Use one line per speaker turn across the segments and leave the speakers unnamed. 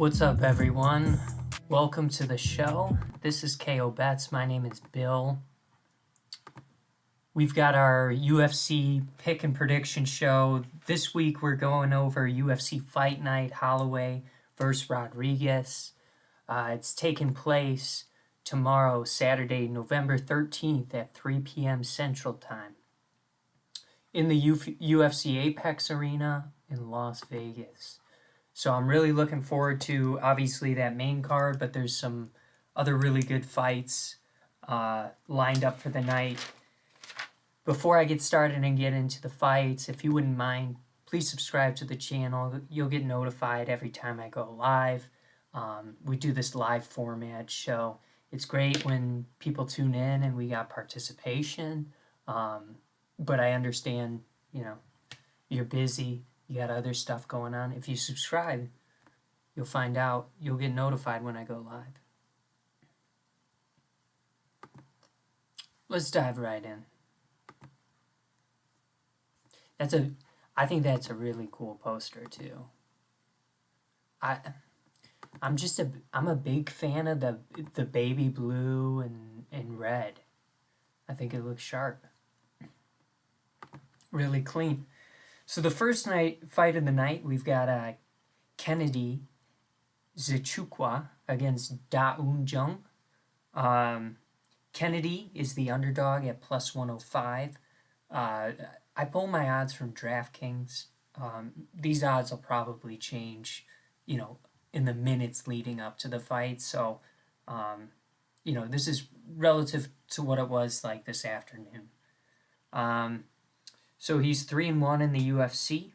What's up, everyone? Welcome to the show. This is KO Bets. My name is Bill. We've got our UFC pick and prediction show. This week we're going over UFC Fight Night, Holloway versus Rodriguez. It's taking place tomorrow, Saturday, November 13th at 3 p.m. Central Time in the UFC Apex Arena in Las Vegas. So I'm really looking forward to, obviously, that main card, but there's some other really good fights lined up for the night. Before I get started and get into the fights, if you wouldn't mind, please subscribe to the channel. You'll get notified every time I go live. We do this live format show. It's great when people tune in and we got participation, but I understand, you're busy. You got other stuff going on. If you subscribe, you'll find out. You'll get notified when I go live. Let's dive right in. I think that's a really cool poster too. I'm a big fan of the baby blue and red. I think it looks sharp. Really clean. So the first fight of the night, we've got Kennedy Zichukwa against Da Un Jung. Kennedy is the underdog at plus 105. I pull my odds from DraftKings. These odds will probably change, in the minutes leading up to the fight. So, this is relative to what it was like this afternoon. So he's 3-1 in the UFC.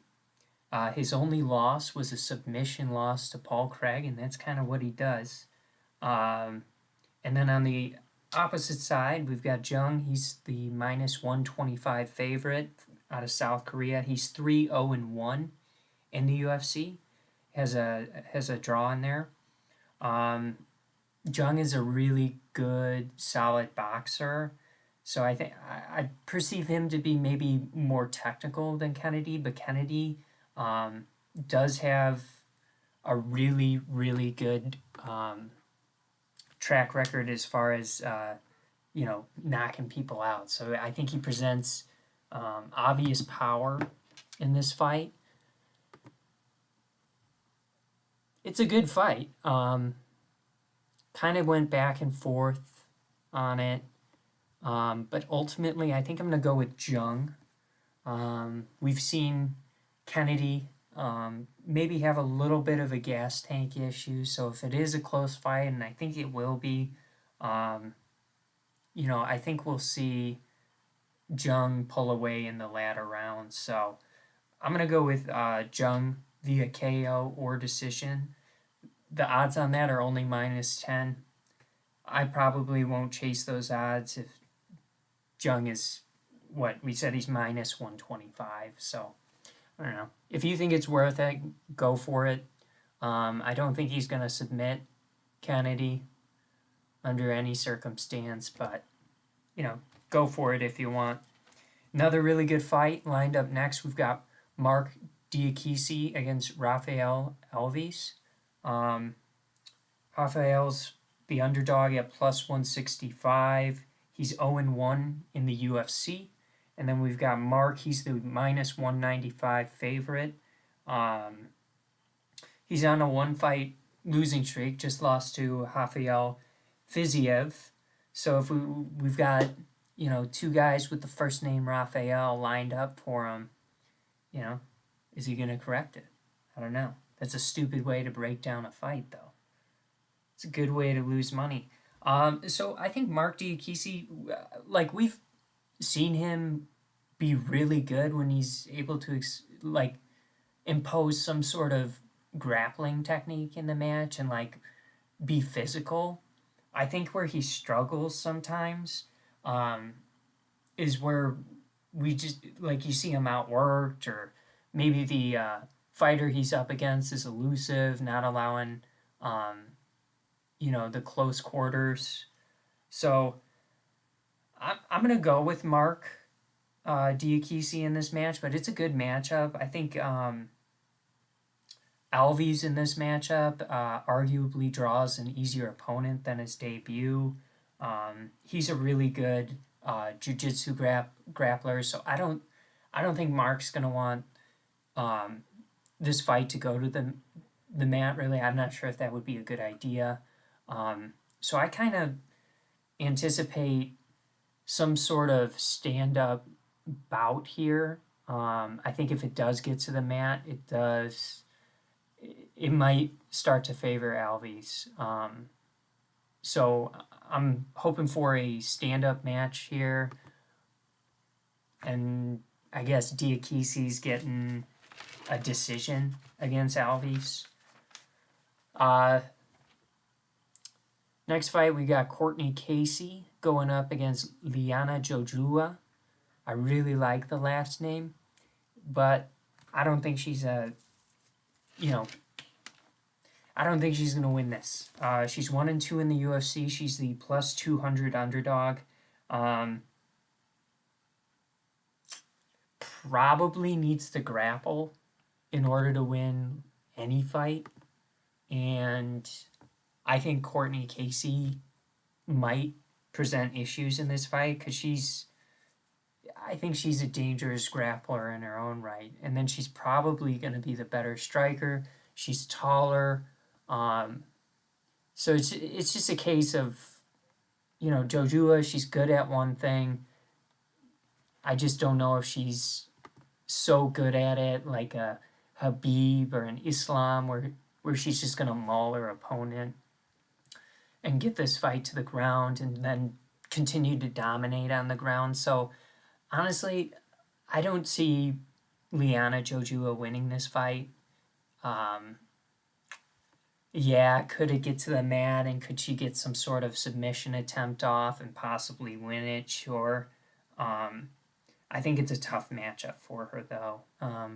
His only loss was a submission loss to Paul Craig, and that's kind of what he does. And then on the opposite side, we've got Jung. He's the minus 125 favorite out of South Korea. He's 3-0-1 in the UFC. Has a draw in there. Jung is a really good, solid boxer. So I think I perceive him to be maybe more technical than Kennedy, but Kennedy does have a really, really good track record as far as, knocking people out. So I think he presents obvious power in this fight. It's a good fight. Kind of went back and forth on it. But ultimately, I think I'm going to go with Jung. We've seen Kennedy maybe have a little bit of a gas tank issue, so if it is a close fight, and I think it will be, I think we'll see Jung pull away in the latter rounds. So I'm going to go with Jung via KO or decision. The odds on that are only minus 10. I probably won't chase those odds if Jung is, we said he's minus 125, so I don't know. If you think it's worth it, go for it. I don't think he's going to submit Kennedy under any circumstance, but, go for it if you want. Another really good fight lined up next. We've got Mark Diakisi against Rafael Alves. Rafael's the underdog at plus 165. He's 0-1 in the UFC. And then we've got Mark. He's the minus 195 favorite. He's on a one-fight losing streak. Just lost to Rafael Fiziev. So if we've got, two guys with the first name Rafael lined up for him, is he going to correct it? I don't know. That's a stupid way to break down a fight, though. It's a good way to lose money. So I think Mark Diakisi, we've seen him be really good when he's able to impose some sort of grappling technique in the match and be physical. I think where he struggles sometimes is where we just you see him outworked, or maybe the fighter he's up against is elusive, not allowing the close quarters. So I'm going to go with Mark Diakisi in this match, but it's a good matchup. I think Alves in this matchup arguably draws an easier opponent than his debut. He's a really good jiu-jitsu grappler, so I don't think Mark's gonna want um, this fight to go to the mat. Really, I'm not sure if that would be a good idea. So I kind of anticipate some sort of stand-up bout here. I think if it does get to the mat, it might start to favor Alves. So I'm hoping for a stand-up match here, and I guess Diakisi's getting a decision against Alves. Uh, Next fight, we got Courtney Casey going up against Liana Jojua. I really like the last name, but I don't think she's you know, I don't think she's going to win this. She's 1-2 in the UFC. She's the plus 200 underdog. Probably needs to grapple in order to win any fight. And I think Courtney Casey might present issues in this fight because I think she's a dangerous grappler in her own right. And then she's probably going to be the better striker. She's taller. So it's just a case of, Jojua, she's good at one thing. I just don't know if she's so good at it like a Habib or an Islam where she's just going to maul her opponent and get this fight to the ground and then continue to dominate on the ground. So honestly, I don't see Liana Jojua winning this fight. Yeah, could it get to the mat and could she get some sort of submission attempt off and possibly win it? Sure. I think it's a tough matchup for her, though.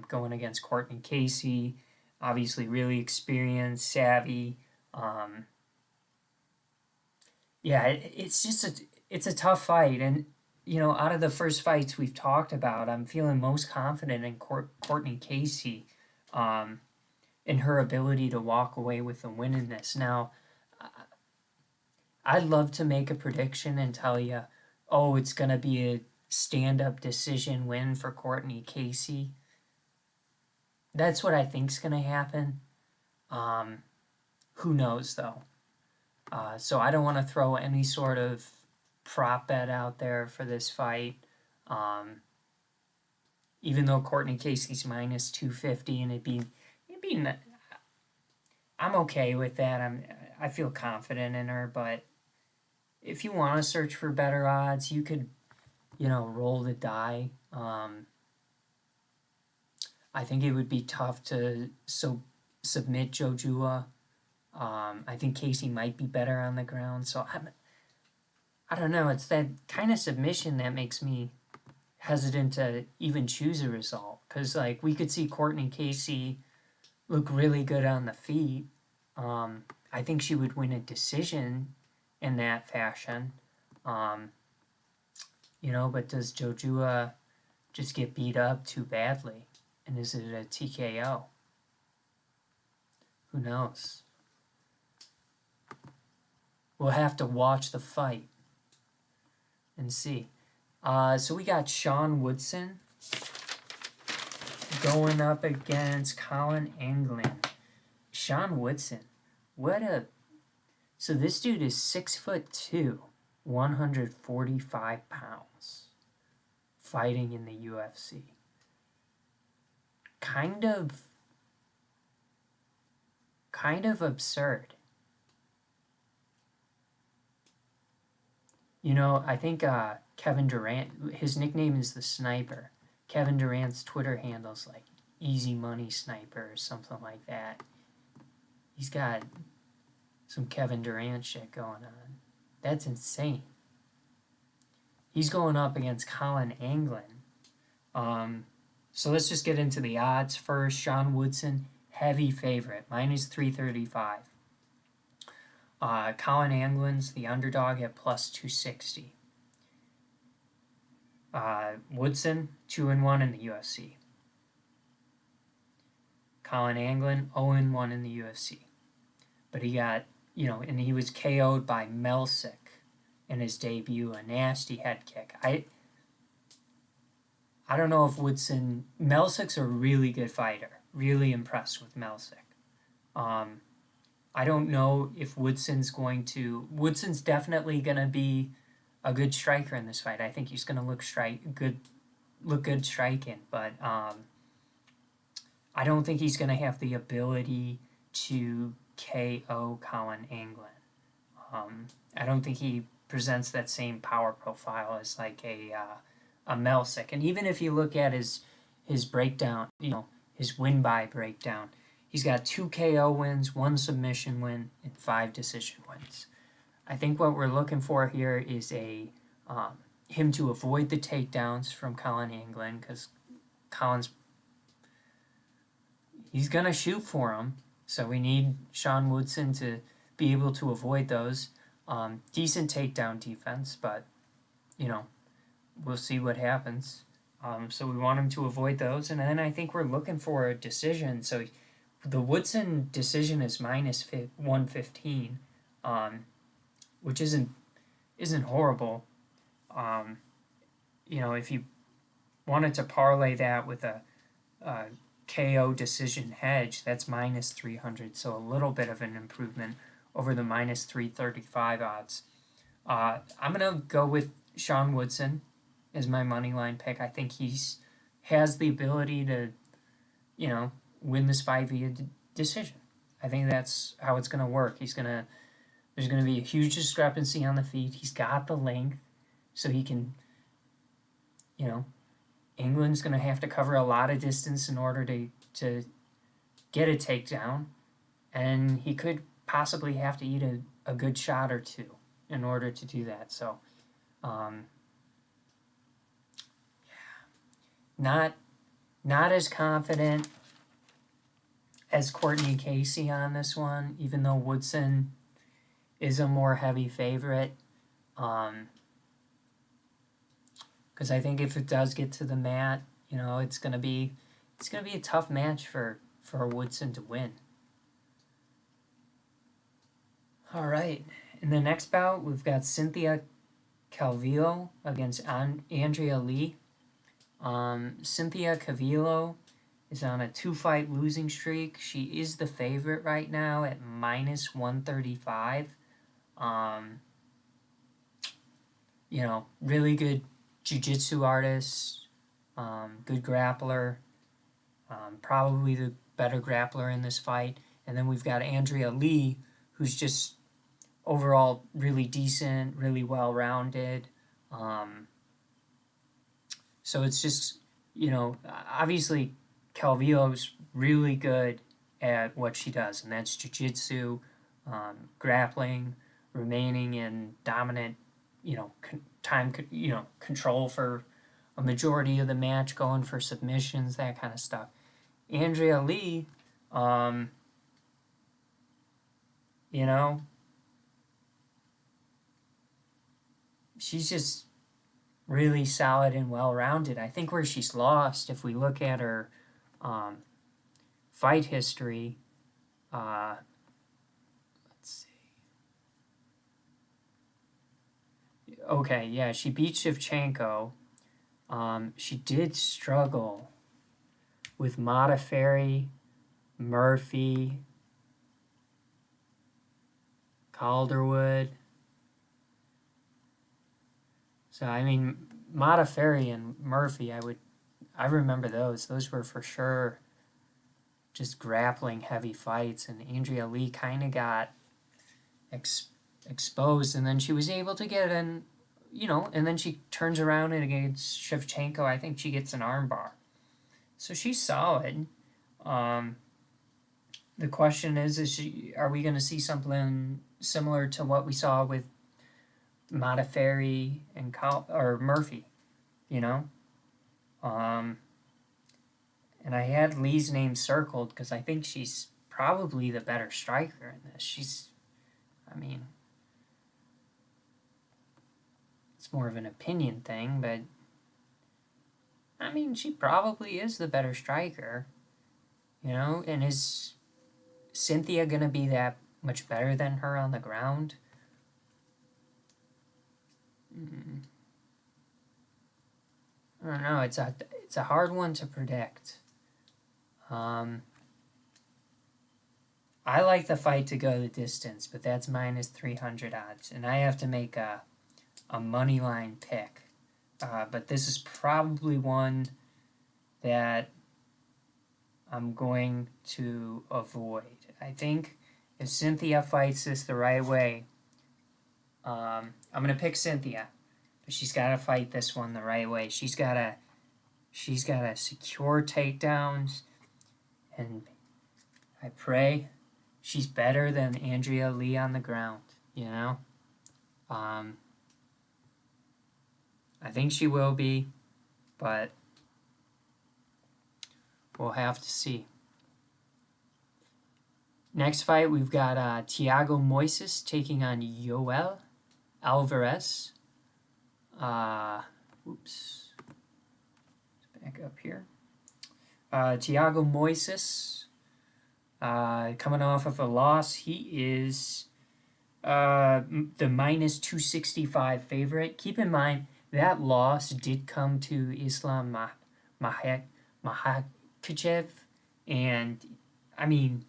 Going against Courtney Casey, obviously really experienced, savvy. Yeah, it's a tough fight, and out of the first fights we've talked about, I'm feeling most confident in Courtney Casey, in her ability to walk away with the win in this. Now, I'd love to make a prediction and tell you, oh, it's gonna be a stand-up decision win for Courtney Casey. That's what I think's gonna happen. Who knows though? So I don't want to throw any sort of prop bet out there for this fight. Even though Courtney Casey's minus 250 and I'm okay with that. I feel confident in her, but if you want to search for better odds, you could, roll the die. I think it would be tough to submit Jojua. I think Casey might be better on the ground, so I don't know. It's that kind of submission that makes me hesitant to even choose a result. Because, we could see Courtney Casey look really good on the feet. I think she would win a decision in that fashion. But does Jojua just get beat up too badly? And is it a TKO? Who knows? We'll have to watch the fight and see. So we got Sean Woodson going up against Colin Anglin. Sean Woodson, so this dude is 6'2", 145 pounds, fighting in the UFC. Kind of absurd. I think Kevin Durant, his nickname is the Sniper. Kevin Durant's Twitter handle's like Easy Money Sniper or something like that. He's got some Kevin Durant shit going on. That's insane. He's going up against Colin Anglin. So let's just get into the odds first. Sean Woodson, heavy favorite, minus 335. Colin Anglin's the underdog at plus 260. Woodson, 2-1 in the UFC. Colin Anglin, 0-1 in the UFC. But he got, and he was KO'd by Melsick in his debut, a nasty head kick. I don't know if Melsick's a really good fighter. Really impressed with Melsick. I don't know if Woodson's definitely going to be a good striker in this fight. I think he's going to look good striking, but I don't think he's going to have the ability to KO Colin Anglin. I don't think he presents that same power profile as like a Melsick. And even if you look at his breakdown, his win by breakdown, he's got 2 KO wins, 1 submission win, and 5 decision wins. I think what we're looking for here is him to avoid the takedowns from Colin Anglin, because he's going to shoot for him. So we need Sean Woodson to be able to avoid those. Decent takedown defense, but, we'll see what happens. So we want him to avoid those. And then I think we're looking for a decision. So the Woodson decision is minus 115, which isn't horrible. If you wanted to parlay that with a KO decision hedge, that's minus 300, so a little bit of an improvement over the minus 335 odds. I'm going to go with Sean Woodson as my money line pick. I think has the ability to, win this fight via decision. I think that's how it's going to work. There's going to be a huge discrepancy on the feet. He's got the length, so he can, England's going to have to cover a lot of distance in order to get a takedown, and he could possibly have to eat a good shot or two in order to do that. So, not as confident as Courtney Casey on this one, even though Woodson is a more heavy favorite. Because I think if it does get to the mat, it's gonna be a tough match for Woodson to win. All right, in the next bout, we've got Cynthia Calvillo against Andrea Lee. Cynthia Calvillo is on a 2-fight losing streak. She is the favorite right now at minus 135. Really good jiu-jitsu artist, good grappler, probably the better grappler in this fight. And then we've got Andrea Lee, who's just overall really decent, really well-rounded. So it's just, obviously Calvillo's really good at what she does, and that's jiu-jitsu, grappling, remaining in dominant, control for a majority of the match, going for submissions, that kind of stuff. Andrea Lee, she's just really solid and well-rounded. I think where she's lost, if we look at her fight history, let's see. Okay, yeah, she beat Shevchenko. She did struggle with Modafferi, Murphy, Calderwood. So, Modafferi and Murphy, I remember those. Those were for sure just grappling heavy fights, and Andrea Lee kind of got exposed, and then she was able to get and then she turns around and against Shevchenko, I think she gets an armbar. So she's solid. The question is are we going to see something similar to what we saw with Modafferi and Murphy, And I had Lee's name circled because I think she's probably the better striker in this. It's more of an opinion thing, but she probably is the better striker. you know, and is Cynthia gonna be that much better than her on the ground? I don't know. It's a hard one to predict. Um, I like the fight to go the distance, but that's minus 300 odds, and I have to make a money line pick. But this is probably one that I'm going to avoid. I think if Cynthia fights this the right way, I'm going to pick Cynthia, but she's got to fight this one the right way. She's got to secure takedowns, and I pray she's better than Andrea Lee on the ground. You know, um, I think she will be, but we'll have to see. Next fight, we've got Thiago Moises taking on Yoel Alvarez. Oops. Back up here. Thiago Moises, coming off of a loss. He is the minus 265 favorite. Keep in mind, that loss did come to Islam Makhachev, and I mean,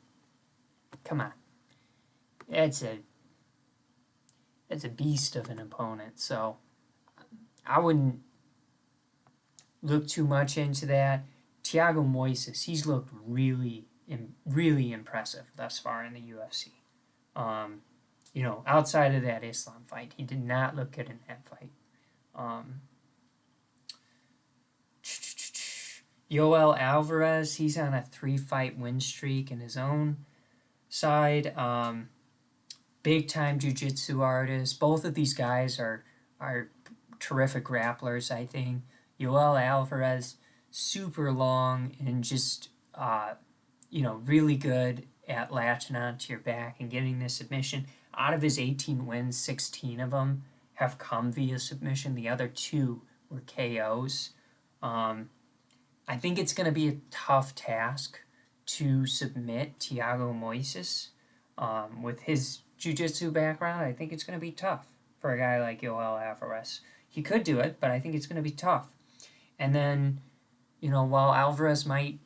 come on, it's a beast of an opponent. So I wouldn't look too much into that. Thiago Moises, he's looked really impressive thus far in the UFC. You know, outside of that Islam fight, he did not look good in that fight. Yoel Alvarez, he's on a 3-fight win streak in his own side. Big time jiu-jitsu artist. Both of these guys are terrific grapplers, I think. Yoel Alvarez, super long and just you know, really good at latching onto your back and getting the submission. Out of his 18 wins, 16 of them have come via submission. The other 2 were KOs. I think it's going to be a tough task to submit Thiago Moises. With his jiu-jitsu background, I think it's going to be tough for a guy like Yoel Alvarez. He could do it, but I think it's going to be tough. And then, you know, while Alvarez might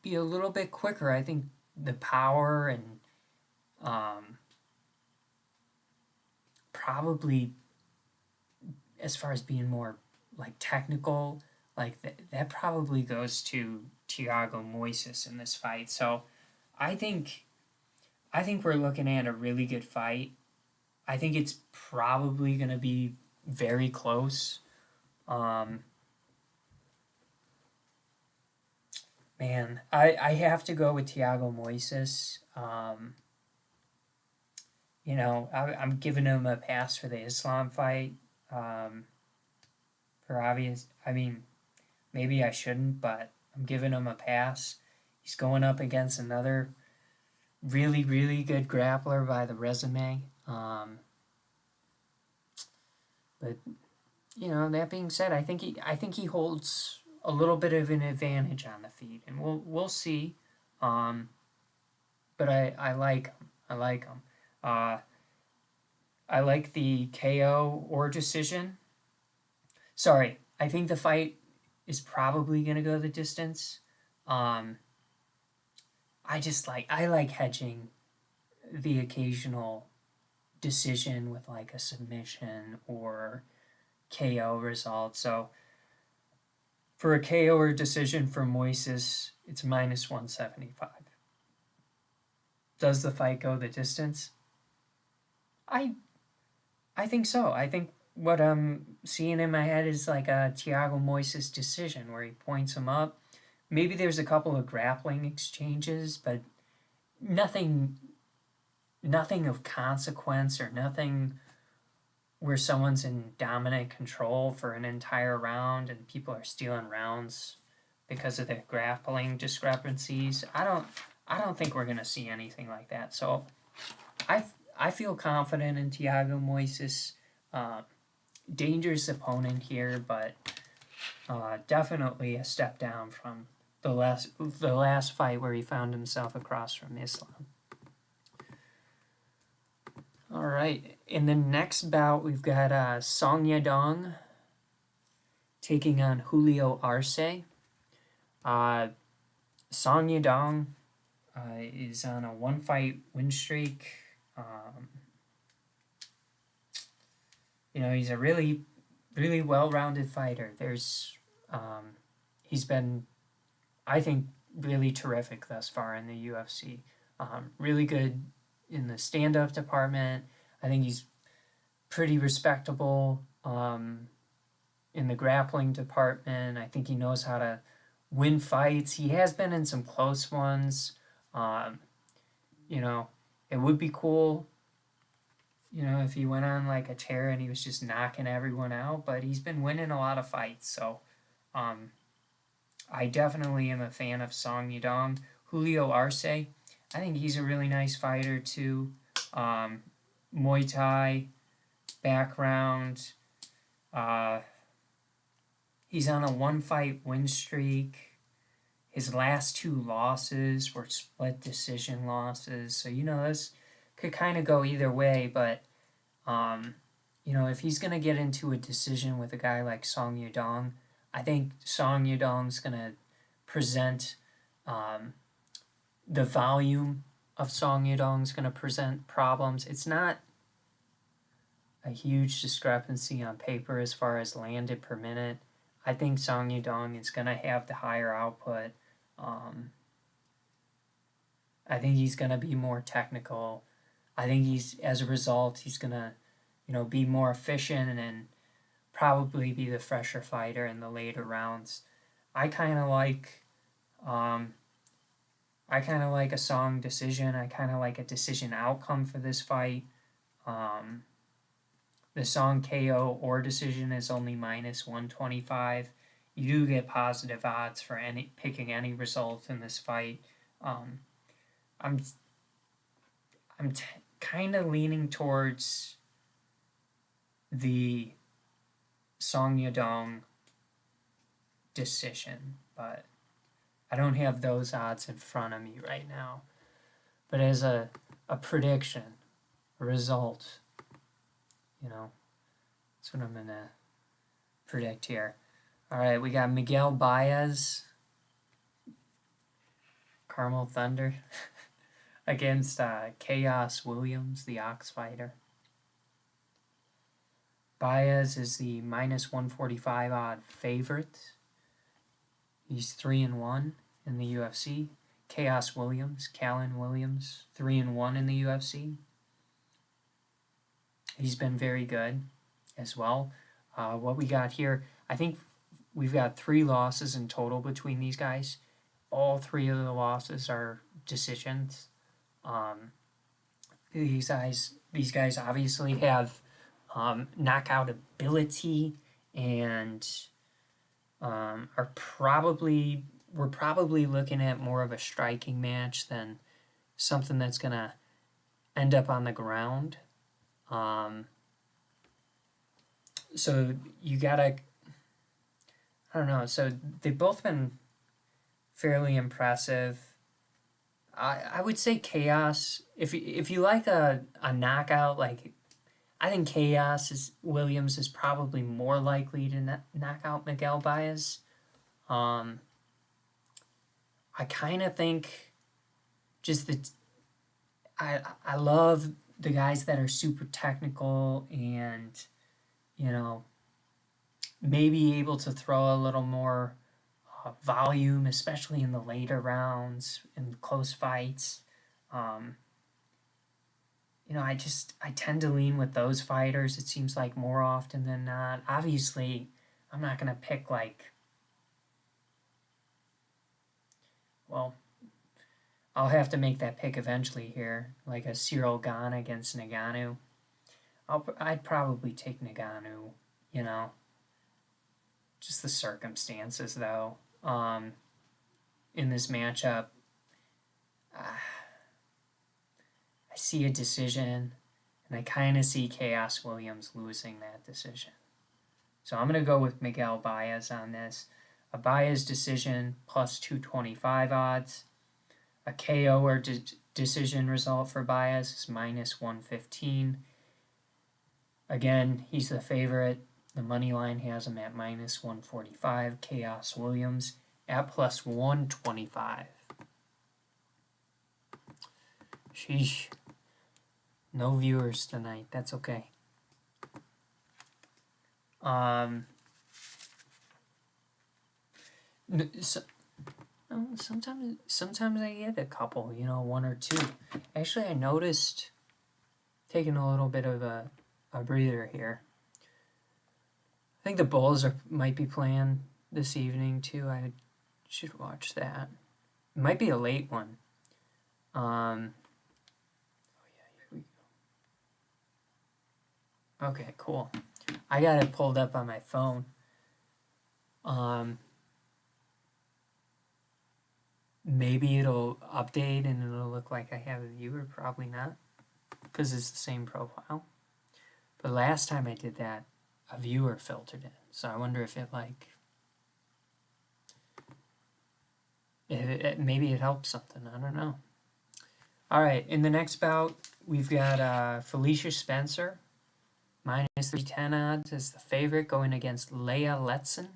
be a little bit quicker, I think the power and probably as far as being more like technical, like that probably goes to Thiago Moises in this fight. So I think we're looking at a really good fight. I think it's probably going to be very close. Man, I have to go with Thiago Moises. You know, I'm giving him a pass for the Islam fight. For obvious, I mean, maybe I shouldn't, but I'm giving him a pass. He's going up against another really good grappler by the resume. But you know, that being said, I think he holds a little bit of an advantage on the feet, and we'll see. But I like him. I like him. I like the KO or decision. Sorry, I think the fight is probably gonna go the distance. I like hedging the occasional decision with like a submission or KO result. So for a KO or decision for Moises, it's minus 175. Does the fight go the distance? I think so. I think what I'm seeing in my head is like a Thiago Moises decision where he points him up. Maybe there's a couple of grappling exchanges, but nothing of consequence or nothing where someone's in dominant control for an entire round and people are stealing rounds because of the grappling discrepancies. I don't think we're gonna see anything like that. So I feel confident in Thiago Moises. Dangerous opponent here, but definitely a step down from the last fight where he found himself across from Islam. All right, in the next bout, we've got Song Yadong taking on Julio Arce. Song Yadong is on a one-fight win streak. He's a really, really well-rounded fighter. He's been, I think, really terrific thus far in the UFC. Really good in the stand-up department. I think he's pretty respectable in the grappling department. I think he knows how to win fights. He has been in some close ones. It would be cool, if he went on like a tear and he was just knocking everyone out, but he's been winning a lot of fights. So I definitely am a fan of Song Yadong. Julio Arce, I think he's a really nice fighter too. Muay Thai background. He's on a one-fight win streak. His last 2 losses were split decision losses. So, this could kind of go either way. But, if he's going to get into a decision with a guy like Song Yadong, I think Song Yadong's going to present the volume of Song Yadong's going to present problems. It's not a huge discrepancy on paper as far as landed per minute. I think Song Yadong is going to have the higher output. I think he's going to be more technical. I think as a result, he's going to, be more efficient and probably be the fresher fighter in the later rounds. I kind of like a Song decision. I kind of like a decision outcome for this fight. The Song KO or decision is only -125. You do get positive odds for picking any result in this fight. I'm kind of leaning towards the Song Yadong decision, but I don't have those odds in front of me right now. But as a prediction, a result, that's what I'm going to predict here. All right, we got Miguel Baez, Carmel Thunder, against Chaos Williams, the Ox Fighter. Baez is the -145 odd favorite. He's 3-1 in the UFC. Chaos Williams, Callan Williams, 3-1 in the UFC. He's been very good as well. What we got here, I think we've got 3 losses in total between these guys. All 3 of the losses are decisions. These guys obviously have knockout ability and we're probably looking at more of a striking match than something that's gonna end up on the ground. So you gotta, I don't know. So they've both been fairly impressive. I would say Chaos. If you like a knockout, like I think Williams is probably more likely to knock out Miguel Baez. I kind of think just I love the guys that are super technical and maybe able to throw a little more volume, especially in the later rounds in close fights. I tend to lean with those fighters. It seems like more often than not. Obviously, I'm not gonna pick I'll have to make that pick eventually here, like a Cyril Gane against Ngannou. I'd probably take Ngannou, just the circumstances though. In this matchup, I see a decision, and I kind of see Chaos Williams losing that decision. So I'm going to go with Miguel Baez on this. A Baez decision plus 225 odds. A KO or decision result for Baez is minus 115. Again, he's the favorite. The money line has him at minus 145. Chaos Williams at plus 125. Sheesh. No viewers tonight. That's okay. So, sometimes I get a couple, one or two. Actually, I noticed, taking a little bit of a breather here, I think the Bulls might be playing this evening too. I should watch that. It might be a late one. Oh yeah, here we go. Okay, cool. I got it pulled up on my phone. Maybe it'll update and it'll look like I have a viewer. Probably not, because it's the same profile. But last time I did that, a viewer filtered in. So I wonder if it maybe it helps something. I don't know. All right, in the next bout, we've got Felicia Spencer, minus 310 odds as the favorite, going against Leah Letson,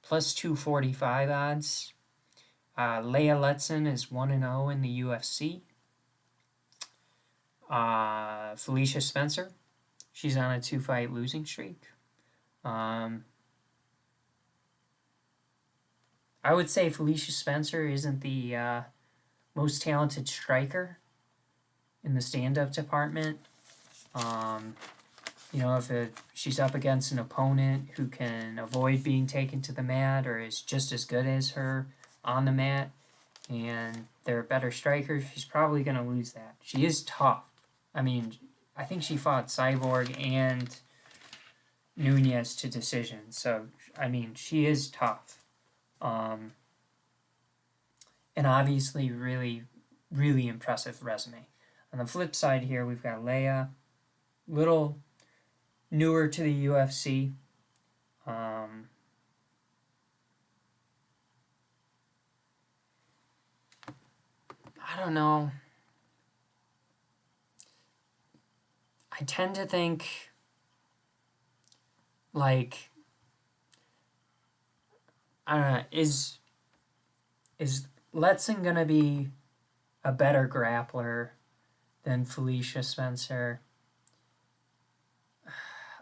plus 245 odds. Leah Letson is 1-0 in the UFC. Felicia Spencer, she's on a 2-fight losing streak. I would say Felicia Spencer isn't the most talented striker in the stand-up department. If she's up against an opponent who can avoid being taken to the mat or is just as good as her on the mat, and they're a better striker, she's probably going to lose that. She is tough. I mean, I think she fought Cyborg and Nunez to decision. So, I mean, she is tough. And obviously really, really impressive resume. On the flip side here, we've got Leia, little newer to the UFC. I don't know. I tend to think I don't know, is Letson gonna be a better grappler than Felicia Spencer?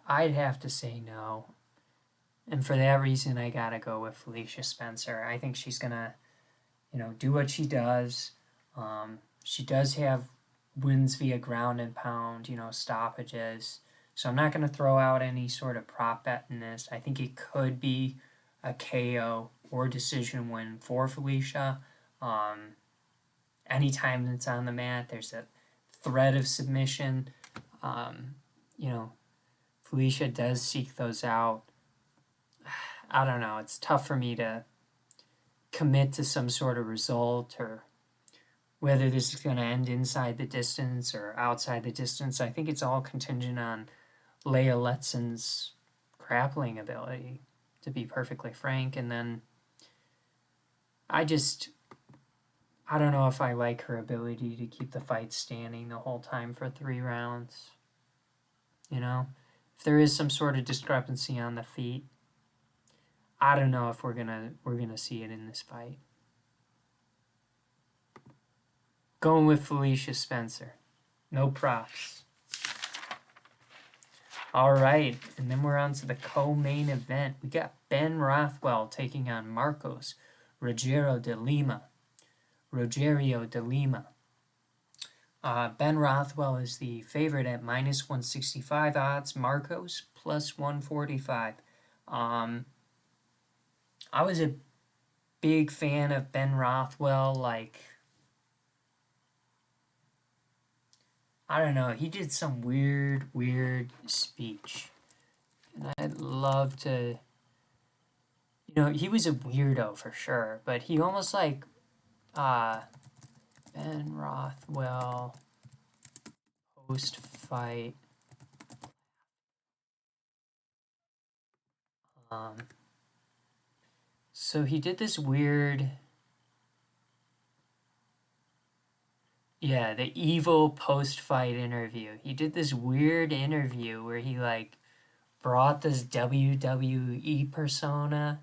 I'd have to say no. And for that reason, I gotta go with Felicia Spencer. I think she's gonna, do what she does. She does have wins via ground and pound, stoppages. So I'm not gonna throw out any sort of prop bet in this. I think it could be a KO or decision win for Felicia. Anytime it's on the mat, there's a threat of submission. Felicia does seek those out. I don't know. It's tough for me to commit to some sort of result or whether this is going to end inside the distance or outside the distance. I think it's all contingent on Leia Letson's grappling ability, to be perfectly frank. And then I don't know if I like her ability to keep the fight standing the whole time for 3 rounds. If there is some sort of discrepancy on the feet, I don't know if we're gonna see it in this fight. Going with Felicia Spencer. No props. All right, and then we're on to the co-main event. We got Ben Rothwell taking on Marcos Rogerio de Lima. Ben Rothwell is the favorite at minus 165 odds. Marcos plus 145. I was a big fan of Ben Rothwell. I don't know. He did some weird speech. And I'd love to... he was a weirdo for sure. But he almost Ben Rothwell post-fight. So he did this weird, yeah, the evil post-fight interview. He did this weird interview where he like brought this WWE persona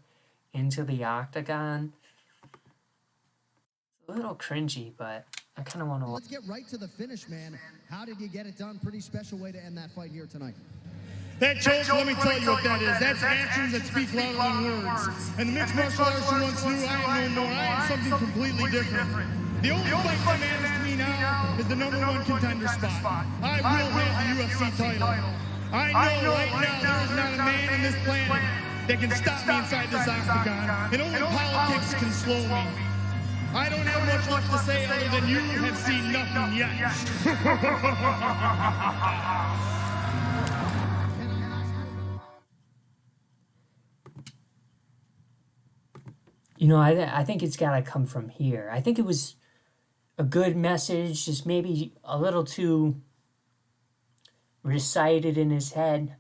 into the octagon. It's a little cringy, but I kind of want to.
Let's get right to the finish, man. How did you get it done? Pretty special way to end that fight here tonight.
That choke, let me tell you what that is. That's actions that speak louder than words. And the mixed martial artist you once knew, I am no more. I am something completely different. The only fight that matters to me now is the #1 contender spot. I will hold the UFC title. I know right now there is not a man on this planet that can stop me inside this octagon. And only politics can slow me. I don't have much left to say other than you have seen nothing yet.
You know, I think it's got to come from here. I think it was a good message, just maybe a little too recited in his head.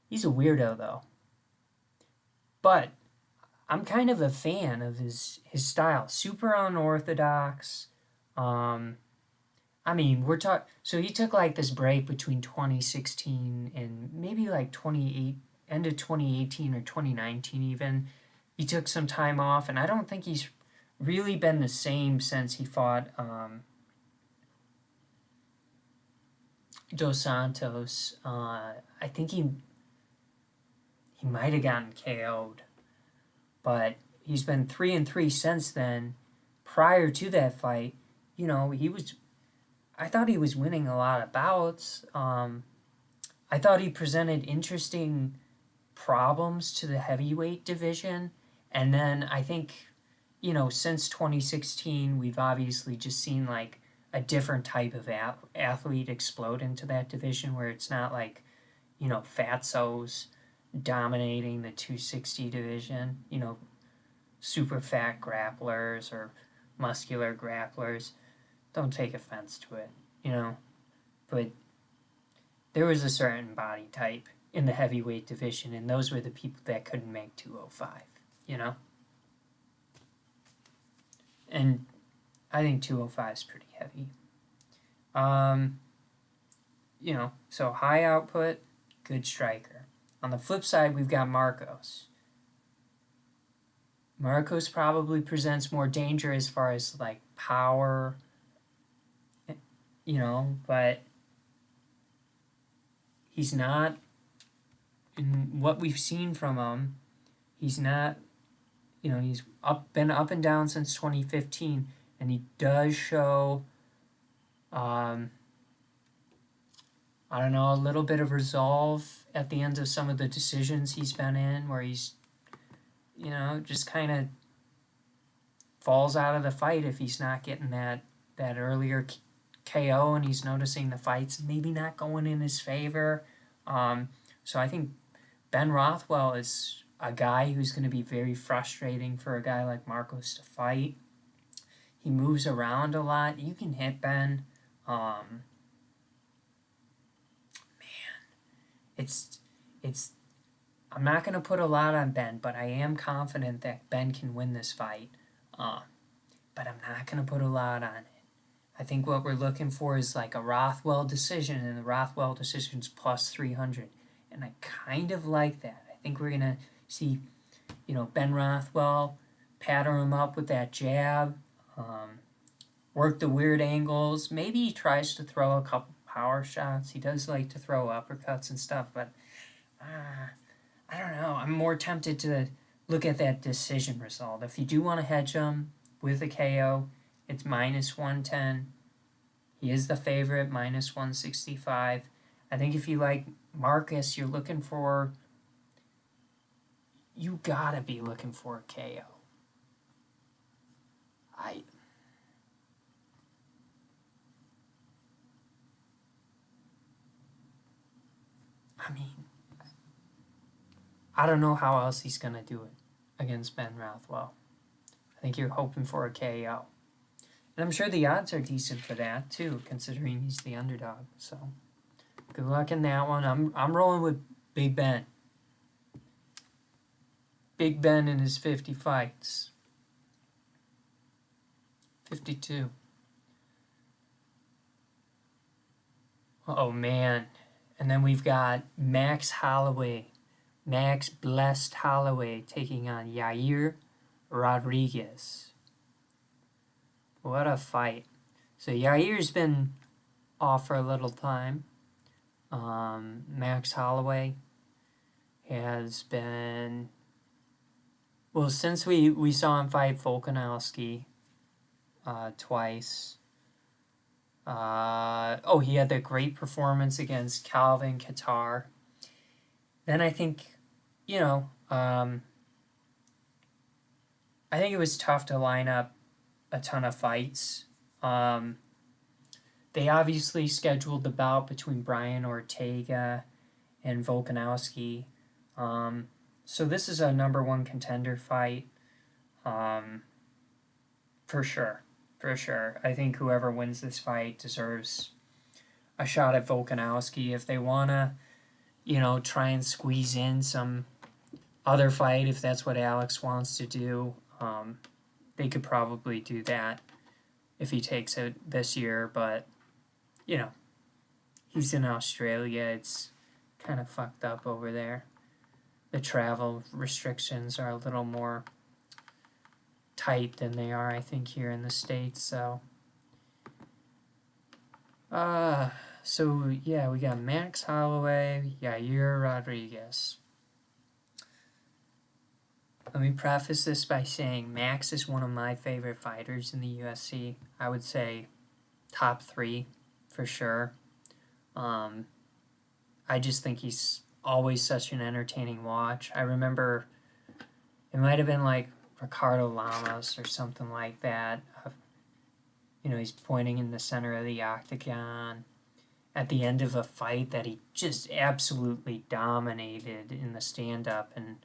He's a weirdo, though. But I'm kind of a fan of his style. Super unorthodox. I mean, so he took like this break between 2016 and maybe like end of 2018 or 2019 even. He took some time off, and I don't think he's really been the same since he fought Dos Santos. I think he might have gotten KO'd, but he's been 3-3 since then. Prior to that fight, you know, I thought he was winning a lot of bouts. I thought he presented interesting problems to the heavyweight division. And then I think, you know, since 2016, we've obviously just seen like a different type of athlete explode into that division where it's not like, you know, fatsos dominating the 260 division, you know, super fat grapplers or muscular grapplers. Don't take offense to it, you know, but there was a certain body type in the heavyweight division, and those were the people that couldn't make 205, you know? And I think 205 is pretty heavy. You know, so high output, good striker. On the flip side, we've got Marcos. Marcos probably presents more danger as far as like power, you know, but he's not, in what we've seen from him, he's not, you know, he's been up and down since 2015, and he does show, I don't know, a little bit of resolve at the end of some of the decisions he's been in, where he's, you know, just kind of falls out of the fight if he's not getting that earlier KO, and he's noticing the fights maybe not going in his favor. So I think Ben Rothwell is a guy who's going to be very frustrating for a guy like Marcos to fight. He moves around a lot. You can hit Ben. It's I'm not going to put a lot on Ben, but I am confident that Ben can win this fight. But I'm not going to put a lot on it. I think what we're looking for is like a Rothwell decision, and the Rothwell decision's plus 300. And I kind of like that. I think we're going to see, you know, Ben Rothwell patter him up with that jab, work the weird angles. Maybe he tries to throw a couple power shots. He does like to throw uppercuts and stuff, but I don't know. I'm more tempted to look at that decision result. If you do want to hedge him with a KO, it's minus 110. He is the favorite, minus 165. I think if you like Marcus, you gotta be looking for a KO. I mean, I don't know how else he's going to do it against Ben Rothwell. I think you're hoping for a KO. And I'm sure the odds are decent for that, too, considering he's the underdog. So, good luck in that one. I'm rolling with Big Ben. Big Ben in his 50 fights. 52. Oh, man. And then we've got Max Holloway. Max Blessed Holloway taking on Yair Rodriguez. What a fight. So Yair's been off for a little time. Max Holloway has been... Well, since we saw him fight Volkanovski twice. He had that great performance against Calvin Kattar. Then I think, I think it was tough to line up a ton of fights. They obviously scheduled the bout between Brian Ortega and Volkanovski. So this is a number one contender fight. For sure. For sure. I think whoever wins this fight deserves a shot at Volkanovski. If they want to, try and squeeze in some other fight, if that's what Alex wants to do, they could probably do that if he takes it this year. But, he's in Australia. It's kind of fucked up over there. The travel restrictions are a little more tight than they are, I think, here in the States. So yeah, we got Max Holloway, Yair Rodriguez. Let me preface this by saying Max is one of my favorite fighters in the UFC. I would say top 3 for sure. I just think he's always such an entertaining watch. I remember it might have been like Ricardo Lamas or something like that. He's pointing in the center of the octagon at the end of a fight that he just absolutely dominated in the stand-up, and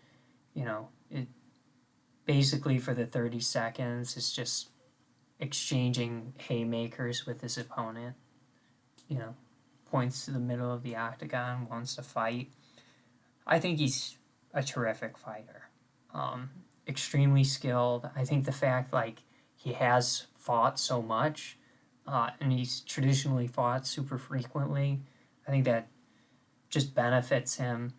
it basically for the 30 seconds is just exchanging haymakers with his opponent. Points to the middle of the octagon, wants to fight. I think he's a terrific fighter. Extremely skilled. I think the fact he has fought so much, and he's traditionally fought super frequently, I think that just benefits him.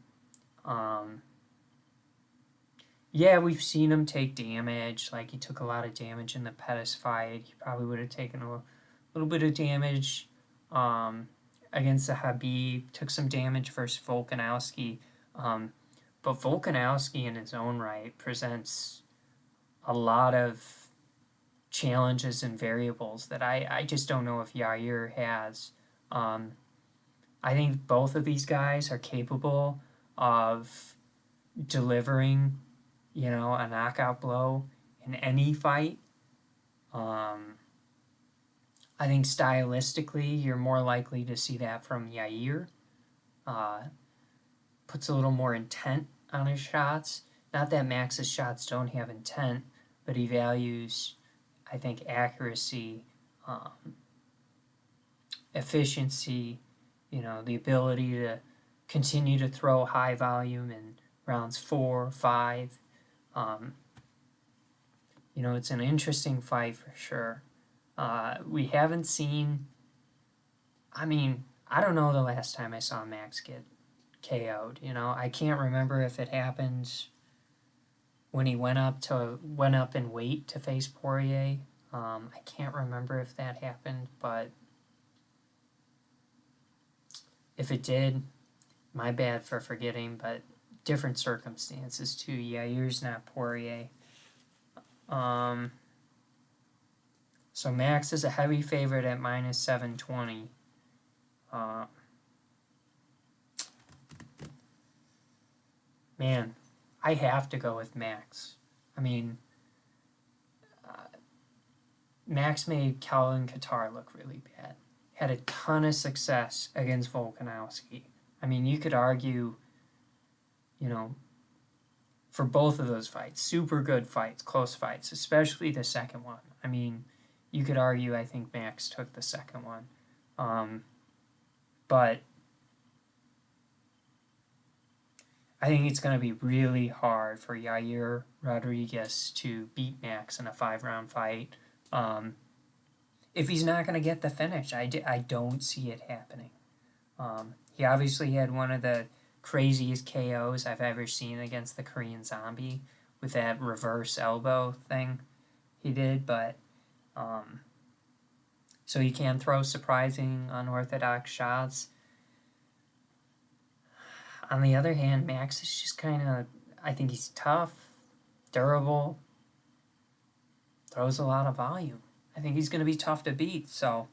Yeah, we've seen him take damage. He took a lot of damage in the Pettis fight. He probably would have taken a little bit of damage against the Khabib. Took some damage versus Volkanovski. But Volkanovski in his own right presents a lot of challenges and variables that I just don't know if Yair has. I think both of these guys are capable of delivering, a knockout blow in any fight. I think stylistically, you're more likely to see that from Yair. Puts a little more intent on his shots. Not that Max's shots don't have intent, but he values, I think, accuracy, efficiency, the ability to continue to throw high volume in rounds 4, 5. It's an interesting fight for sure. We haven't seen... I don't know the last time I saw Max get KO'd. I can't remember if it happened when he went up in weight to face Poirier. I can't remember if that happened, but if it did, my bad for forgetting, but different circumstances too. Yair's not Poirier. So Max is a heavy favorite at minus 720. Man, I have to go with Max. Max made Calvin Kattar look really bad. Had a ton of success against Volkanovski. You could argue, for both of those fights, super good fights, close fights, especially the second one. You could argue I think Max took the second one. But I think it's going to be really hard for Yair Rodriguez to beat Max in a 5-round fight. If he's not going to get the finish, I don't see it happening. He obviously had one of the craziest KOs I've ever seen against the Korean Zombie with that reverse elbow thing he did, but so he can throw surprising, unorthodox shots. On the other hand, Max is just kind of, I think he's tough, durable, throws a lot of volume. I think he's going to be tough to beat, so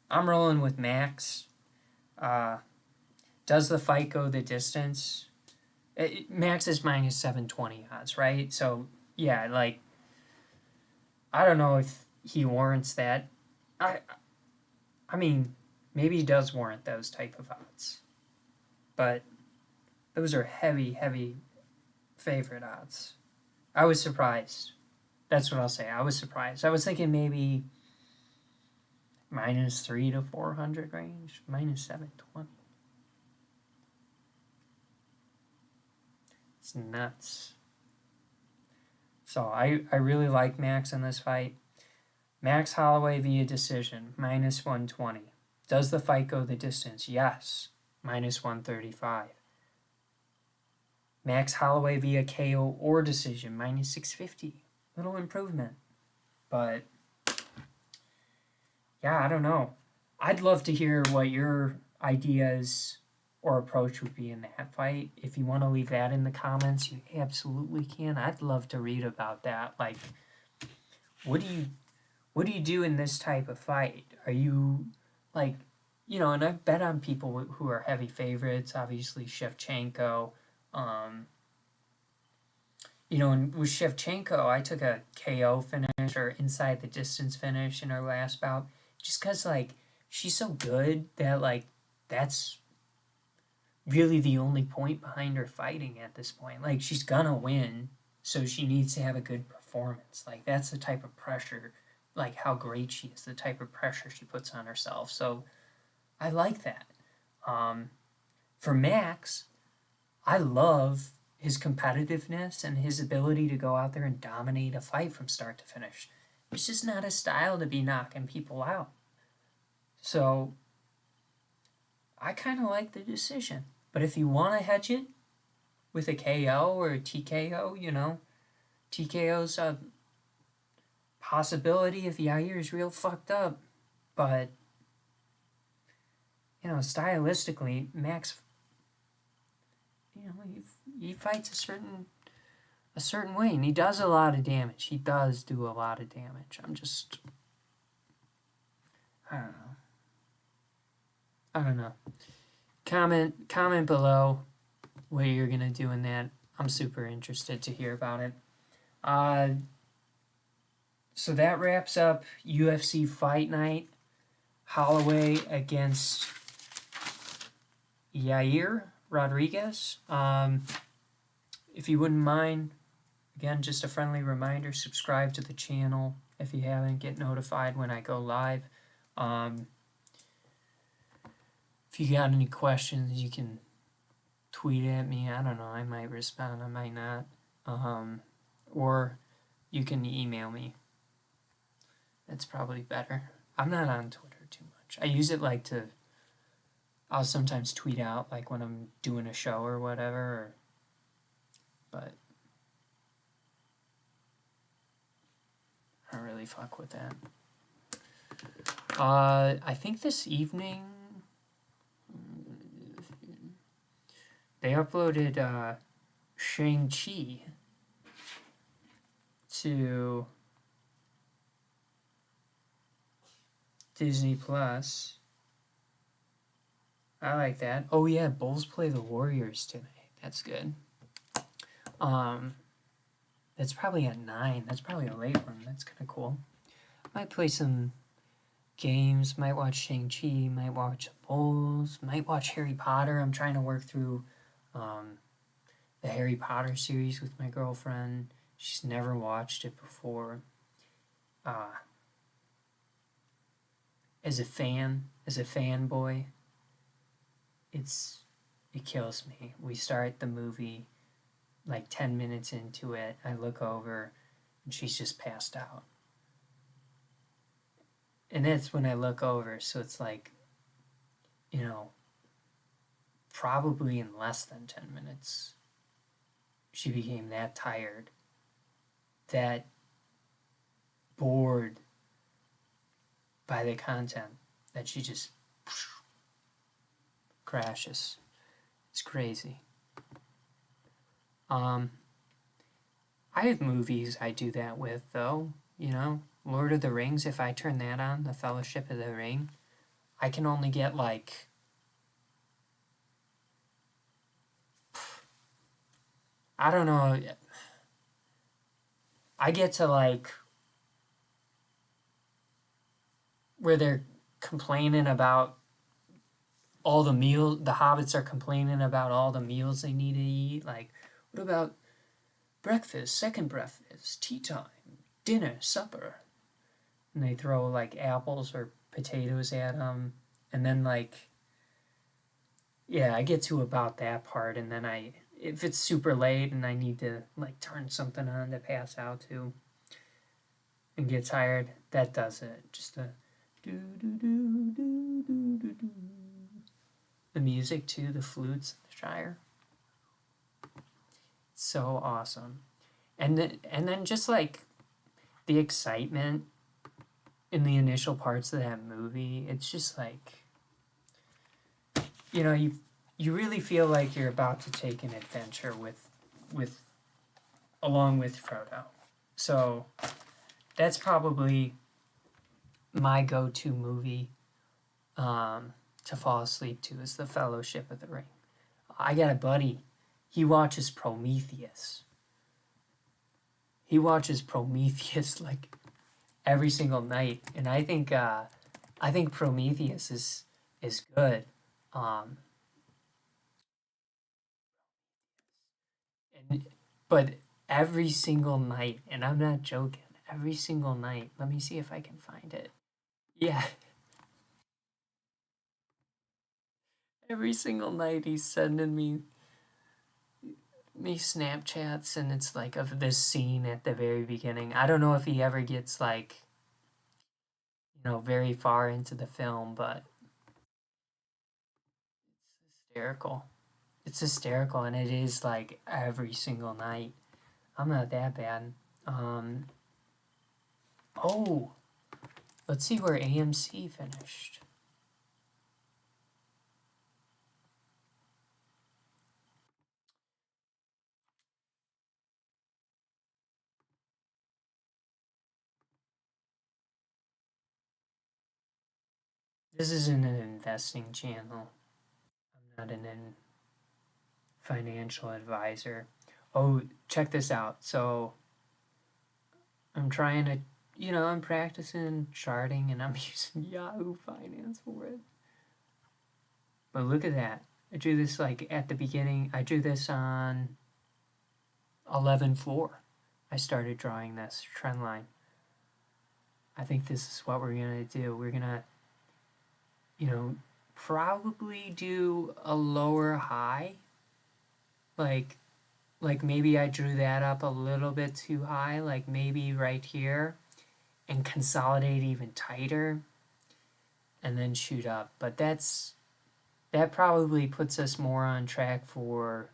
I'm rolling with Max. Does the fight go the distance? Max is minus 720 odds, right? So, yeah, like, I don't know if he warrants that. I mean, maybe he does warrant those type of odds. But those are heavy, heavy favorite odds. I was surprised. That's what I'll say. I was surprised. I was thinking maybe minus 3 to 400 range, minus 720. It's nuts. So I really like Max in this fight. Max Holloway via decision, minus 120. Does the fight go the distance? Yes, minus 135. Max Holloway via KO or decision, minus 650. Little improvement. But, yeah, I don't know. I'd love to hear what your ideas or approach would be in that fight. If you want to leave that in the comments, you absolutely can. I'd love to read about that. Like, what do you do in this type of fight? Are you, like, you know, and I've bet on people who are heavy favorites, obviously Shevchenko. You know, and with Shevchenko, I took a KO finish or inside the distance finish in her last bout, just because, like, she's so good that, like, that's really the only point behind her fighting at this point. Like, she's gonna win, so she needs to have a good performance. Like, that's the type of pressure, like, how great she is, the type of pressure she puts on herself. So I like that. For Max, I love his competitiveness and his ability to go out there and dominate a fight from start to finish. It's just not his style to be knocking people out. So I kind of like the decision. But if you want to hedge it with a KO or a TKO, you know, TKO's a possibility if Yair is real fucked up. But, you know, stylistically, Max, you know, he fights a certain way, and he does a lot of damage. He does do a lot of damage. I don't know. Comment below what you're gonna do in that. I'm super interested to hear about it. So that wraps up UFC Fight Night. Holloway against Yair Rodriguez. If you wouldn't mind, again, just a friendly reminder, subscribe to the channel if you haven't, get notified when I go live. If you got any questions, you can tweet at me. I don't know, I might respond, I might not. Or you can email me. That's probably better. I'm not on Twitter too much. I use it like I'll sometimes tweet out like when I'm doing a show or whatever, but I don't really fuck with that. I think this evening they uploaded Shang-Chi to Disney Plus. I like that. Oh yeah, Bulls play the Warriors tonight. That's good. That's probably at 9. That's probably a late one. That's kind of cool. Might play some games. Might watch Shang-Chi. Might watch Bulls. Might watch Harry Potter. I'm trying to work through the Harry Potter series with my girlfriend. She's never watched it before. As a fanboy, it's it kills me. We start the movie like 10 minutes into it. I look over and she's just passed out. And that's when I look over. So it's like, you know, probably in less than 10 minutes, she became that tired, that bored by the content, that she just crashes. It's crazy. I have movies I do that with, though. Lord of the Rings, if I turn that on, The Fellowship of the Ring, I can only get like, I don't know, I get to like where they're complaining about all the meals, the hobbits are complaining about all the meals they need to eat. Like, what about breakfast, second breakfast, tea time, dinner, supper? And they throw like apples or potatoes at them. And then like, yeah, I get to about that part. And then if it's super late and I need to like turn something on to pass out to and get tired, that does it. Just a do do do do do do do. The music too, the flutes, the Shire. It's so awesome. And then just like the excitement in the initial parts of that movie, it's just like, you really feel like you're about to take an adventure with along with Frodo. So that's probably my go-to movie to fall asleep to, is The Fellowship of the Ring. I got a buddy. He watches Prometheus. He watches Prometheus like every single night, and I think Prometheus is good. Um, and but every single night, and I'm not joking. Every single night. Let me see if I can find it. Yeah, every single night he's sending me Snapchats, and it's like of this scene at the very beginning. I don't know if he ever gets like, very far into the film, but it's hysterical. It's hysterical, and it is like every single night. I'm not that bad. Um, oh, let's see where AMC finished. This isn't an investing channel. I'm not an financial advisor. Oh, check this out. So I'm trying to, I'm practicing charting and I'm using Yahoo Finance for it. But look at that. I drew this like at the beginning. I drew this on 11/4. I started drawing this trend line. I think this is what we're going to do. We're going to, probably do a lower high. Like maybe I drew that up a little bit too high, like maybe right here, and consolidate even tighter and then shoot up. But that probably puts us more on track for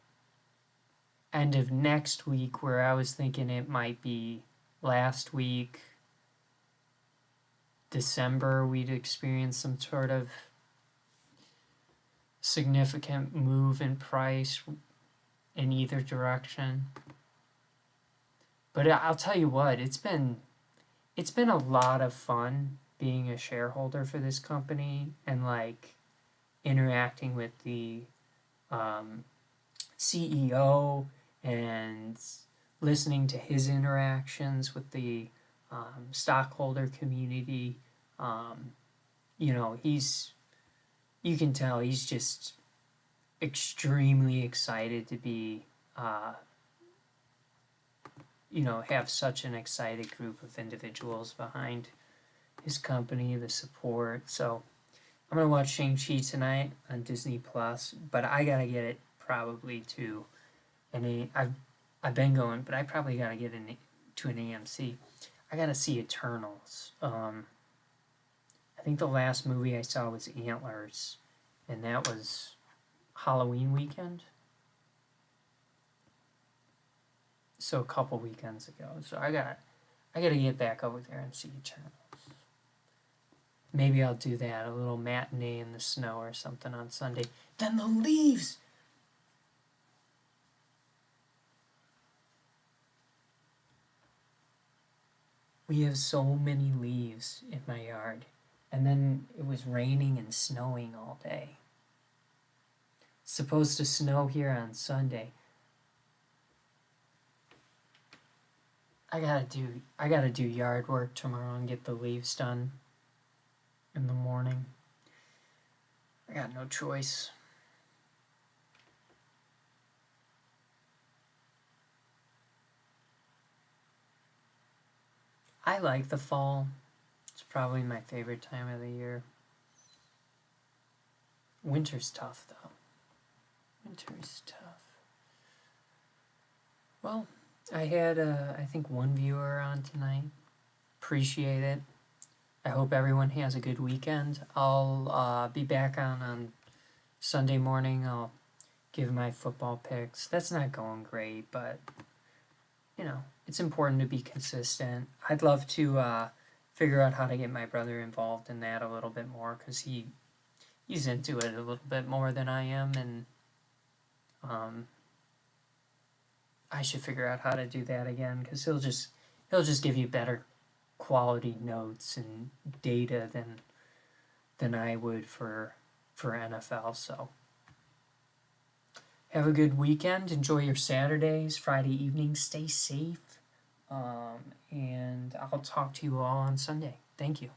end of next week, where I was thinking it might be last week, December, we'd experience some sort of significant move in price in either direction. But I'll tell you what, it's been a lot of fun being a shareholder for this company, and like interacting with the CEO and listening to his interactions with the stockholder community. You can tell he's just extremely excited to be, have such an excited group of individuals behind his company, the support. So I'm gonna watch Shang-Chi tonight on Disney Plus, but I gotta get it probably to I've been going, but I probably gotta get to an AMC. I gotta see Eternals. I think the last movie I saw was Antlers, and that was Halloween weekend. So a couple weekends ago. So I gotta get back over there and see Eternals. Maybe I'll do that, a little matinee in the snow or something on Sunday. Then the leaves! We have so many leaves in my yard. And then it was raining and snowing all day. It's supposed to snow here on Sunday. I gotta do yard work tomorrow and get the leaves done in the morning. I got no choice. I like the fall. It's probably my favorite time of the year. Winter's tough, though. Winter's tough. Well, I had, I think, one viewer on tonight. Appreciate it. I hope everyone has a good weekend. I'll be back on Sunday morning. I'll give my football picks. That's not going great, but, you know, it's important to be consistent. I'd love to figure out how to get my brother involved in that a little bit more, because he's into it a little bit more than I am, and I should figure out how to do that again, because he'll just give you better quality notes and data than I would for NFL. So have a good weekend. Enjoy your Saturdays, Friday evenings. Stay safe. And I'll talk to you all on Sunday. Thank you.